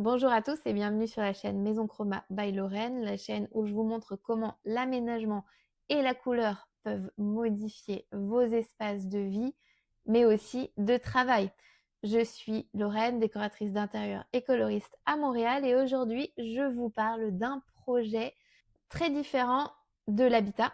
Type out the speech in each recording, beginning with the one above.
Bonjour à tous et bienvenue sur la chaîne Maison Chroma by Lorraine, la chaîne où je vous montre comment l'aménagement et la couleur peuvent modifier vos espaces de vie, mais aussi de travail. Je suis Lorraine, décoratrice d'intérieur et coloriste à Montréal et aujourd'hui je vous parle d'un projet très différent de l'habitat,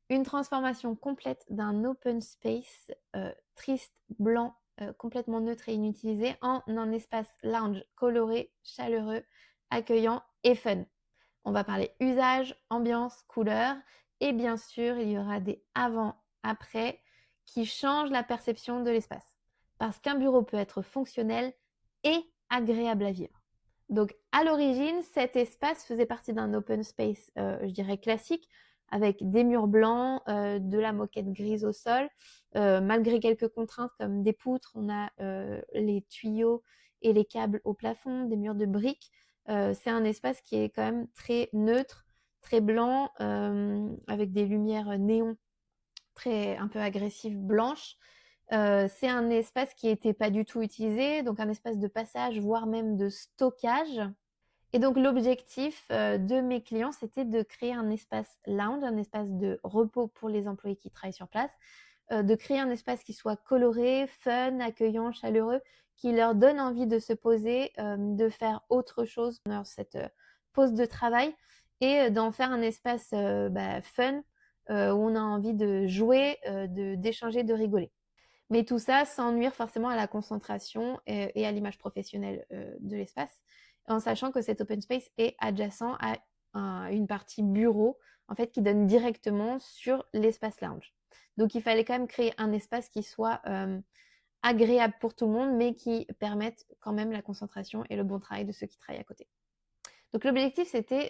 une transformation complète d'un open space triste, blanc, complètement neutre et inutilisé en un espace lounge coloré, chaleureux, accueillant et fun. On va parler usage, ambiance, couleur et bien sûr, il y aura des avant-après qui changent la perception de l'espace. Parce qu'un bureau peut être fonctionnel et agréable à vivre. Donc à l'origine, cet espace faisait partie d'un open space, je dirais classique, avec des murs blancs, de la moquette grise au sol. Malgré quelques contraintes comme des poutres, on a les tuyaux et les câbles au plafond, des murs de briques. C'est un espace qui est quand même très neutre, très blanc, avec des lumières néon très un peu agressives blanches. C'est un espace qui n'était pas du tout utilisé, donc un espace de passage, voire même de stockage. Et donc l'objectif de mes clients, c'était de créer un espace lounge, un espace de repos pour les employés qui travaillent sur place, de créer un espace qui soit coloré, fun, accueillant, chaleureux, qui leur donne envie de se poser, de faire autre chose pendant cette pause de travail et d'en faire un espace fun, où on a envie de jouer, d'échanger, de rigoler. Mais tout ça sans nuire forcément à la concentration et à l'image professionnelle de l'espace, en sachant que cet open space est adjacent à une partie bureau, en fait, qui donne directement sur l'espace lounge. Donc il fallait quand même créer un espace qui soit agréable pour tout le monde, mais qui permette quand même la concentration et le bon travail de ceux qui travaillent à côté. Donc l'objectif, c'était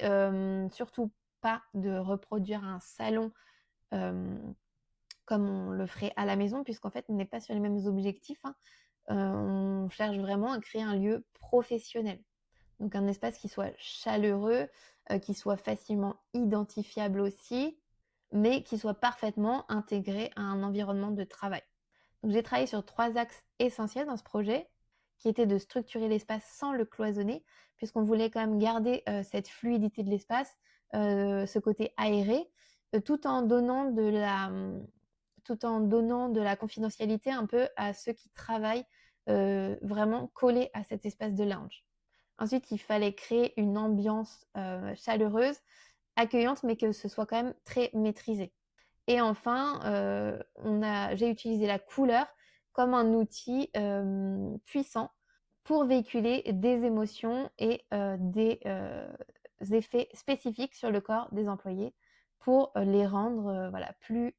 surtout pas de reproduire un salon euh, comme on le ferait à la maison, puisqu'en fait, on n'est pas sur les mêmes objectifs, hein. On cherche vraiment à créer un lieu professionnel. Donc un espace qui soit chaleureux, qui soit facilement identifiable aussi, mais qui soit parfaitement intégré à un environnement de travail. Donc j'ai travaillé sur 3 axes essentiels dans ce projet, qui étaient de structurer l'espace sans le cloisonner, puisqu'on voulait quand même garder cette fluidité de l'espace, ce côté aéré, tout en donnant de la confidentialité un peu à ceux qui travaillent vraiment collés à cet espace de lounge. Ensuite, il fallait créer une ambiance chaleureuse, accueillante, mais que ce soit quand même très maîtrisé. Et enfin, j'ai utilisé la couleur comme un outil puissant pour véhiculer des émotions et des effets spécifiques sur le corps des employés pour les rendre voilà, plus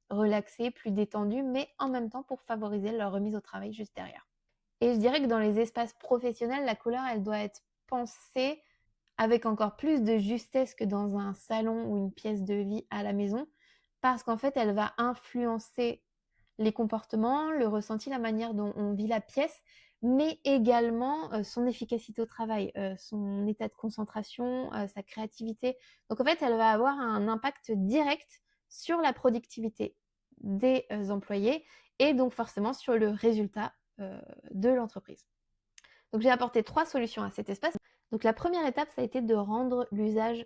relaxés, plus détendus, mais en même temps pour favoriser leur remise au travail juste derrière. Et je dirais que dans les espaces professionnels, la couleur, elle doit être pensée avec encore plus de justesse que dans un salon ou une pièce de vie à la maison, parce qu'en fait, elle va influencer les comportements, le ressenti, la manière dont on vit la pièce, mais également son efficacité au travail, son état de concentration, sa créativité. Donc en fait, elle va avoir un impact direct sur la productivité des employés et donc forcément sur le résultat de l'entreprise. Donc j'ai apporté 3 solutions à cet espace. Donc la première étape, ça a été de rendre l'usage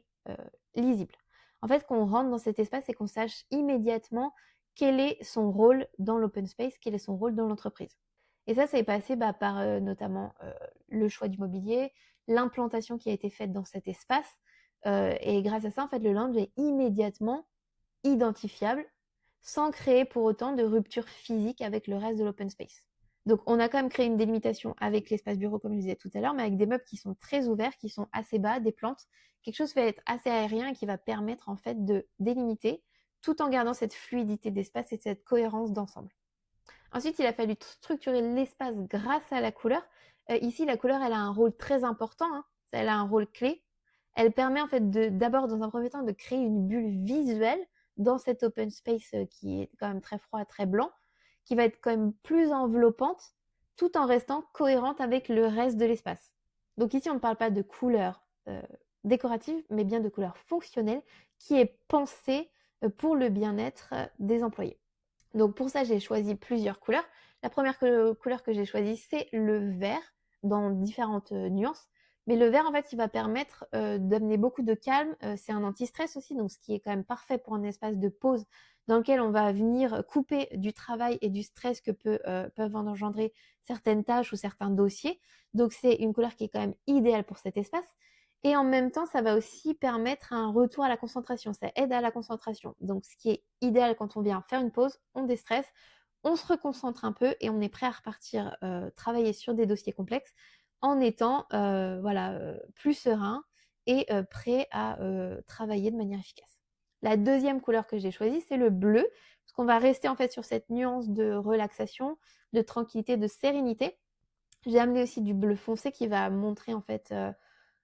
lisible. En fait, qu'on rentre dans cet espace et qu'on sache immédiatement quel est son rôle dans l'open space, quel est son rôle dans l'entreprise. Et ça est passé par notamment le choix du mobilier, l'implantation qui a été faite dans cet espace. Et grâce à ça, en fait, le lounge est immédiatement identifiable sans créer pour autant de rupture physique avec le reste de l'open space. Donc on a quand même créé une délimitation avec l'espace bureau comme je disais tout à l'heure, mais avec des meubles qui sont très ouverts, qui sont assez bas, des plantes, quelque chose qui va être assez aérien et qui va permettre en fait de délimiter tout en gardant cette fluidité d'espace et cette cohérence d'ensemble. Ensuite, il a fallu structurer l'espace grâce à la couleur. Ici, la couleur, elle a un rôle très important, hein. Elle a un rôle clé. Elle permet en fait d'abord, dans un premier temps, de créer une bulle visuelle dans cet open space qui est quand même très froid, très blanc, qui va être quand même plus enveloppante, tout en restant cohérente avec le reste de l'espace. Donc ici, on ne parle pas de couleur décorative, mais bien de couleur fonctionnelle qui est pensée pour le bien-être des employés. Donc pour ça, j'ai choisi plusieurs couleurs. La première couleur que j'ai choisie, c'est le vert, dans différentes nuances. Mais le vert, en fait, il va permettre d'amener beaucoup de calme. C'est un anti-stress aussi, donc ce qui est quand même parfait pour un espace de pause dans lequel on va venir couper du travail et du stress que peuvent engendrer certaines tâches ou certains dossiers. Donc c'est une couleur qui est quand même idéale pour cet espace. Et en même temps, ça va aussi permettre un retour à la concentration. Ça aide à la concentration. Donc ce qui est idéal quand on vient faire une pause, on déstresse, on se reconcentre un peu et on est prêt à repartir travailler sur des dossiers complexes en étant plus serein et prêt à travailler de manière efficace. La deuxième couleur que j'ai choisie, c'est le bleu, parce qu'on va rester en fait sur cette nuance de relaxation, de tranquillité, de sérénité. J'ai amené aussi du bleu foncé qui va montrer en fait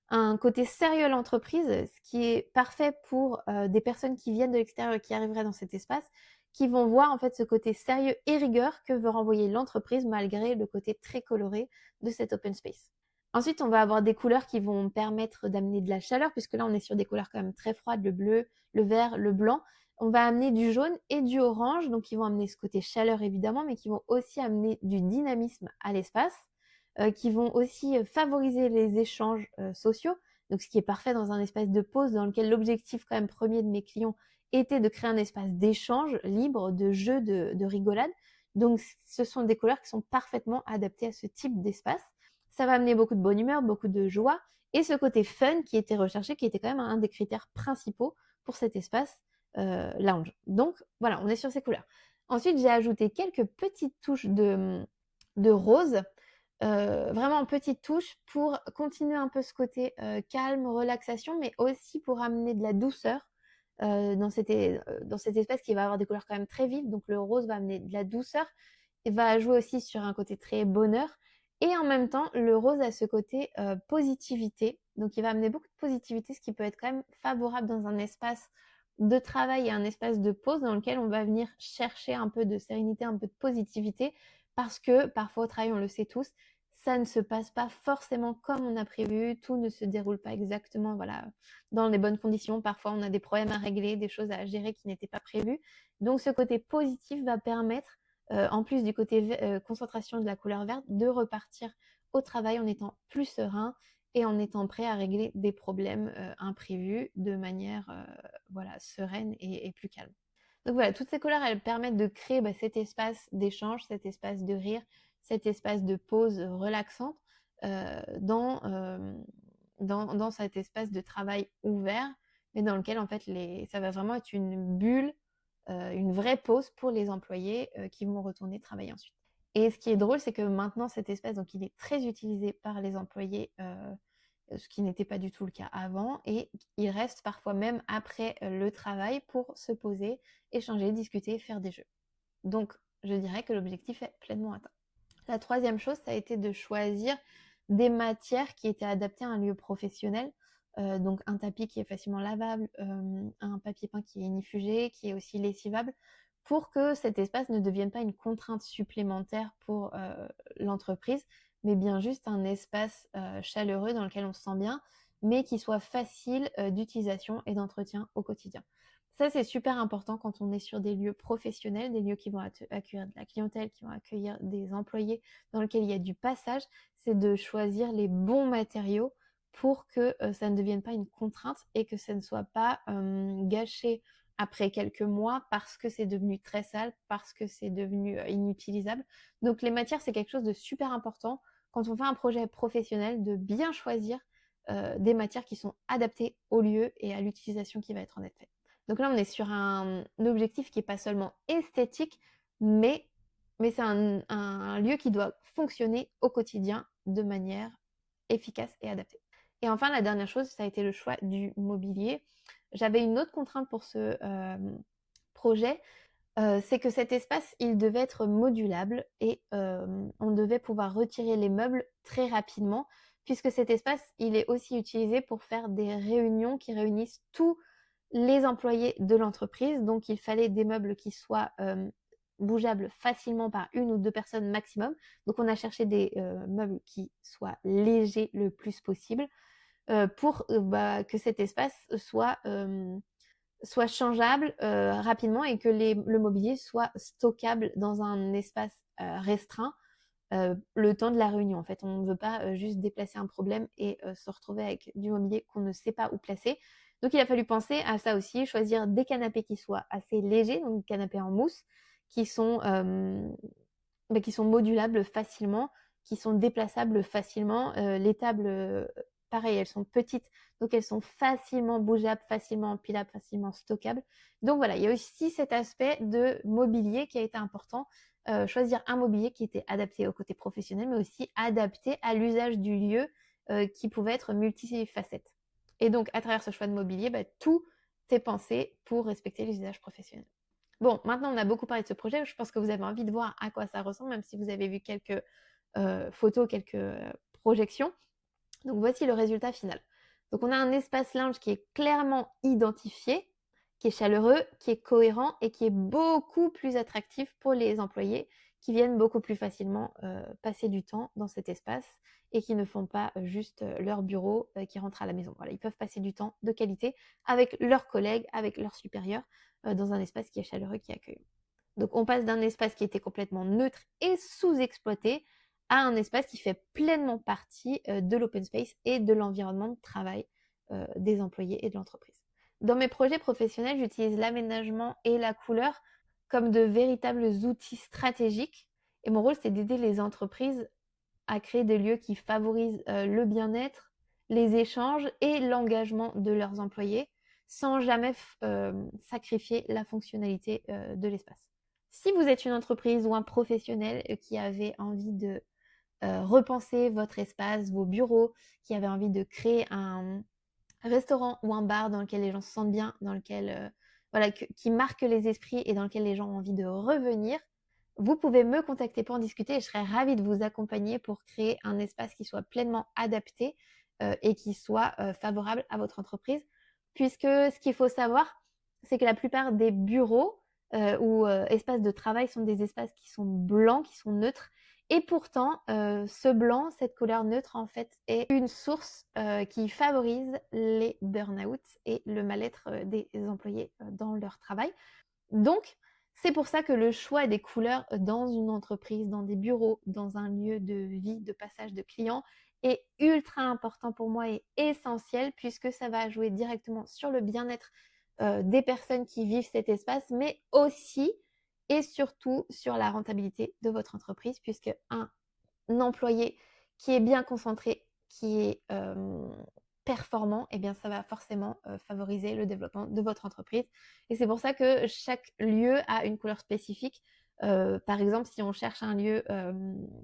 un côté sérieux à l'entreprise, ce qui est parfait pour des personnes qui viennent de l'extérieur et qui arriveraient dans cet espace, qui vont voir en fait ce côté sérieux et rigueur que veut renvoyer l'entreprise malgré le côté très coloré de cet open space. Ensuite, on va avoir des couleurs qui vont permettre d'amener de la chaleur, puisque là, on est sur des couleurs quand même très froides, le bleu, le vert, le blanc. On va amener du jaune et du orange, donc qui vont amener ce côté chaleur évidemment, mais qui vont aussi amener du dynamisme à l'espace, qui vont aussi favoriser les échanges sociaux, donc ce qui est parfait dans un espace de pause dans lequel l'objectif quand même premier de mes clients était de créer un espace d'échange libre, de jeu, de rigolade. Donc ce sont des couleurs qui sont parfaitement adaptées à ce type d'espace. Ça va amener beaucoup de bonne humeur, beaucoup de joie, et ce côté fun qui était recherché, qui était quand même un des critères principaux pour cet espace lounge. Donc voilà, on est sur ces couleurs. Ensuite, j'ai ajouté quelques petites touches de rose, vraiment en petites touches pour continuer un peu ce côté calme, relaxation, mais aussi pour amener de la douceur dans cet espace qui va avoir des couleurs quand même très vives. Donc le rose va amener de la douceur et va jouer aussi sur un côté très bonheur. Et en même temps, le rose a ce côté positivité. Donc il va amener beaucoup de positivité, ce qui peut être quand même favorable dans un espace de travail et un espace de pause dans lequel on va venir chercher un peu de sérénité, un peu de positivité, parce que parfois au travail, on le sait tous, ça ne se passe pas forcément comme on a prévu, tout ne se déroule pas exactement dans les bonnes conditions. Parfois, on a des problèmes à régler, des choses à gérer qui n'étaient pas prévues. Donc ce côté positif va permettre, en plus du côté concentration de la couleur verte, de repartir au travail en étant plus serein et en étant prêt à régler des problèmes imprévus de manière sereine et plus calme. Donc voilà, toutes ces couleurs, elles permettent de créer cet espace d'échange, cet espace de rire, cet espace de pause relaxante dans cet espace de travail ouvert, mais dans lequel en fait ça va vraiment être une bulle, une vraie pause pour les employés qui vont retourner travailler ensuite. Et ce qui est drôle, c'est que maintenant cet espace, donc il est très utilisé par les employés, ce qui n'était pas du tout le cas avant, et il reste parfois même après le travail pour se poser, échanger, discuter, faire des jeux. Donc je dirais que l'objectif est pleinement atteint. La troisième chose, ça a été de choisir des matières qui étaient adaptées à un lieu professionnel. Donc un tapis qui est facilement lavable, un papier peint qui est ignifugé, qui est aussi lessivable, pour que cet espace ne devienne pas une contrainte supplémentaire pour l'entreprise, mais bien juste un espace chaleureux dans lequel on se sent bien, mais qui soit facile d'utilisation et d'entretien au quotidien. Ça, c'est super important quand on est sur des lieux professionnels, des lieux qui vont accueillir de la clientèle, qui vont accueillir des employés, dans lesquels il y a du passage, c'est de choisir les bons matériaux pour que ça ne devienne pas une contrainte et que ça ne soit pas gâché après quelques mois parce que c'est devenu très sale, parce que c'est devenu inutilisable. Donc les matières, c'est quelque chose de super important quand on fait un projet professionnel, de bien choisir des matières qui sont adaptées au lieu et à l'utilisation qui va être en être faite. Donc là, on est sur un objectif qui n'est pas seulement esthétique, mais c'est un lieu qui doit fonctionner au quotidien de manière efficace et adaptée. Et enfin, la dernière chose, ça a été le choix du mobilier. J'avais une autre contrainte pour ce projet, c'est que cet espace, il devait être modulable et on devait pouvoir retirer les meubles très rapidement, puisque cet espace, il est aussi utilisé pour faire des réunions qui réunissent tous les employés de l'entreprise. Donc, il fallait des meubles qui soient bougeables facilement par une ou deux personnes maximum. Donc, on a cherché des meubles qui soient légers le plus possible pour que cet espace soit changeable rapidement et que le mobilier soit stockable dans un espace restreint le temps de la réunion. En fait, on ne veut pas juste déplacer un problème et se retrouver avec du mobilier qu'on ne sait pas où placer. Donc il a fallu penser à ça aussi, choisir des canapés qui soient assez légers, donc des canapés en mousse, qui sont, qui sont modulables facilement, qui sont déplaçables facilement. Les tables, pareil, elles sont petites, donc elles sont facilement bougeables, facilement empilables, facilement stockables. Donc voilà, il y a aussi cet aspect de mobilier qui a été important. Choisir un mobilier qui était adapté au côté professionnel, mais aussi adapté à l'usage du lieu, qui pouvait être multifacette. Et donc, à travers ce choix de mobilier, tout est pensé pour respecter l'usage professionnel. Bon, maintenant on a beaucoup parlé de ce projet, je pense que vous avez envie de voir à quoi ça ressemble, même si vous avez vu quelques photos, quelques projections. Donc voici le résultat final. Donc on a un espace lounge qui est clairement identifié, qui est chaleureux, qui est cohérent et qui est beaucoup plus attractif pour les employés qui viennent beaucoup plus facilement passer du temps dans cet espace et qui ne font pas juste leur bureau qui rentrent à la maison. Voilà, ils peuvent passer du temps de qualité avec leurs collègues, avec leurs supérieurs, dans un espace qui est chaleureux, qui est accueillant. Donc on passe d'un espace qui était complètement neutre et sous-exploité à un espace qui fait pleinement partie de l'open space et de l'environnement de travail des employés et de l'entreprise. Dans mes projets professionnels, j'utilise l'aménagement et la couleur comme de véritables outils stratégiques. Et mon rôle, c'est d'aider les entreprises à créer des lieux qui favorisent le bien-être, les échanges et l'engagement de leurs employés sans jamais sacrifier la fonctionnalité de l'espace. Si vous êtes une entreprise ou un professionnel qui avait envie de repenser votre espace, vos bureaux, qui avait envie de créer un restaurant ou un bar dans lequel les gens se sentent bien, dans lequel voilà, qui marque les esprits et dans lequel les gens ont envie de revenir, vous pouvez me contacter pour en discuter et je serais ravie de vous accompagner pour créer un espace qui soit pleinement adapté et qui soit favorable à votre entreprise. Puisque ce qu'il faut savoir, c'est que la plupart des bureaux ou espaces de travail sont des espaces qui sont blancs, qui sont neutres. Et pourtant, ce blanc, cette couleur neutre, en fait, est une source qui favorise les burn-out et le mal-être des employés dans leur travail. Donc, c'est pour ça que le choix des couleurs dans une entreprise, dans des bureaux, dans un lieu de vie, de passage de clients est ultra important pour moi et essentiel puisque ça va jouer directement sur le bien-être des personnes qui vivent cet espace, mais aussi et surtout sur la rentabilité de votre entreprise puisque un employé qui est bien concentré, qui est performant, eh bien ça va forcément favoriser le développement de votre entreprise. Et c'est pour ça que chaque lieu a une couleur spécifique. Par exemple, si on cherche un lieu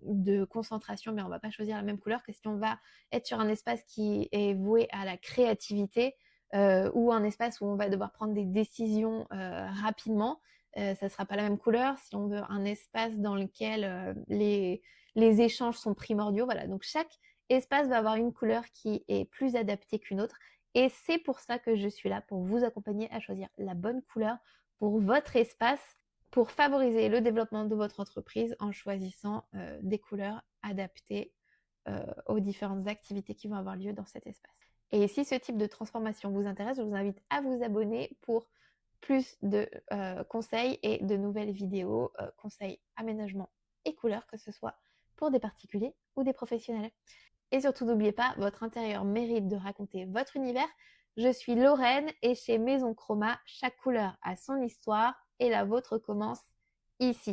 de concentration, mais on ne va pas choisir la même couleur que si on va être sur un espace qui est voué à la créativité ou un espace où on va devoir prendre des décisions rapidement. Ça ne sera pas la même couleur. Si on veut un espace dans lequel les échanges sont primordiaux. Voilà, donc chaque espace va avoir une couleur qui est plus adaptée qu'une autre. Et c'est pour ça que je suis là, pour vous accompagner à choisir la bonne couleur pour votre espace, pour favoriser le développement de votre entreprise en choisissant des couleurs adaptées aux différentes activités qui vont avoir lieu dans cet espace. Et si ce type de transformation vous intéresse, je vous invite à vous abonner pour plus de conseils et de nouvelles vidéos, conseils aménagement et couleurs, que ce soit pour des particuliers ou des professionnels. Et surtout, n'oubliez pas, votre intérieur mérite de raconter votre univers. Je suis Lorraine et chez Maison Chroma, chaque couleur a son histoire et la vôtre commence ici.